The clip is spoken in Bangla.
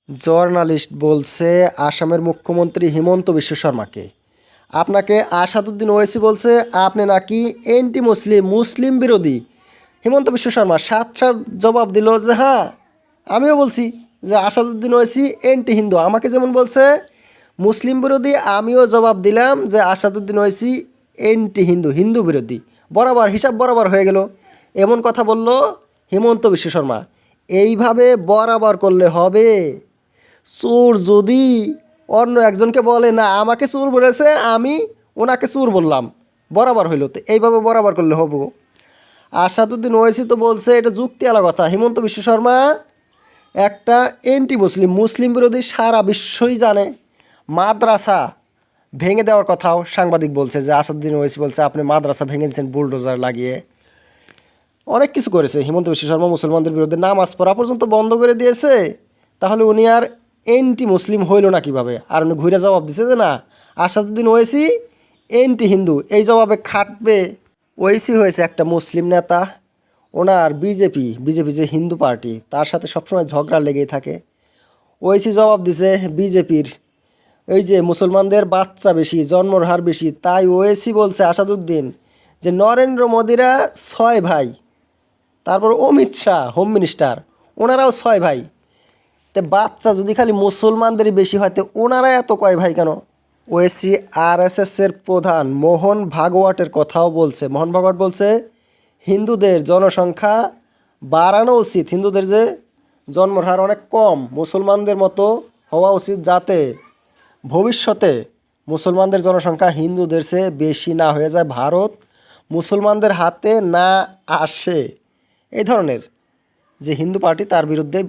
জার্নালিস্ট বলছে আসামের মুখ্যমন্ত্রী হিমন্ত বিশ্ব শর্মাকে, আপনাকে আসাদুদ্দিন ওয়াইসি বলছে আপনি নাকি এন্টি মুসলিম, মুসলিম বিরোধী। হিমন্ত বিশ্ব শর্মা সাত জবাব দিল যে হ্যাঁ, আমিও বলছি যে আসাদুদ্দিন ওয়াইসি এন্টি হিন্দু। আমাকে যেমন বলছে মুসলিম বিরোধী, আমিও জবাব দিলাম যে আসাদুদ্দিন ওয়াইসি এন্টি হিন্দু, হিন্দু বিরোধী। বরাবর হিসাব বরাবর হয়ে গেল, এমন কথা বলল হিমন্ত বিশ্ব শর্মা। এইভাবে বরাবর করলে হবে? চোর যদি অন্য একজনকে বলে না আমাকে চোর বলেছে, আমি ওনাকে চোর বললাম, বরাবর হইল, তো এইভাবে বরাবর করলে হবো? আসাদুদ্দিন ওয়াইসি তো বলছে এটা যুক্তি আলা কথা। হিমন্ত বিশ্ব শর্মা একটা এন্টি মুসলিম, মুসলিম বিরোধী, সারা বিশ্বই জানে। মাদ্রাসা ভেঙে দেওয়ার কথাও সাংবাদিক বলছে যে আসাদুদ্দিন ওয়াইসি বলছে আপনি মাদ্রাসা ভেঙে দিচ্ছেন বুলডোজার লাগিয়ে। অনেক কিছু করেছে হিমন্ত বিশ্ব শর্মা, মুসলমানদের বিরুদ্ধে নামাজ পড়া পর্যন্ত বন্ধ করে দিয়েছে। তাহলে উনি আর এন্টি মুসলিম হইল না কীভাবে? আর উনি ঘুরে জবাব দিছে যে না আসাদুদ্দিন ওয়াইসি এন্টি হিন্দু। এই জবাবে খাটবে? ওয়াইসি হয়েছে একটা মুসলিম নেতা, ওনার বিজেপি যে হিন্দু পার্টি, তার সাথে সবসময় ঝগড়া লেগেই থাকে। ওয়াইসি জবাব দিছে বিজেপির এই যে মুসলমানদের বাচ্চা বেশি, জন্মর হার বেশি, তাই ওয়াইসি বলছে আসাদুদ্দিন যে নরেন্দ্র মোদিরা 6 ভাই, তারপর অমিত শাহ হোম মিনিস্টার, ওনারাও 6 ভাই। তো বাচ্চা যদি খালি মুসলমানদেরই বেশি হয়, তো ওনারা এত কয় ভাই কেন? ওয়েসি আরএসএসের প্রধান মোহন ভাগবতের কথাও বলছে। মোহন ভাগবত বলছে হিন্দুদের জনসংখ্যা বাড়ানো উচিত, হিন্দুদের যে জন্মর হার অনেক কম, মুসলমানদের মতো হওয়া উচিত, যাতে ভবিষ্যতে মুসলমানদের জনসংখ্যা হিন্দুদের চেয়ে বেশি না হয়ে যায়, ভারত মুসলমানদের হাতে না আসে। এই ধরনের যে হিন্দু পার্টি, তার বিরুদ্ধে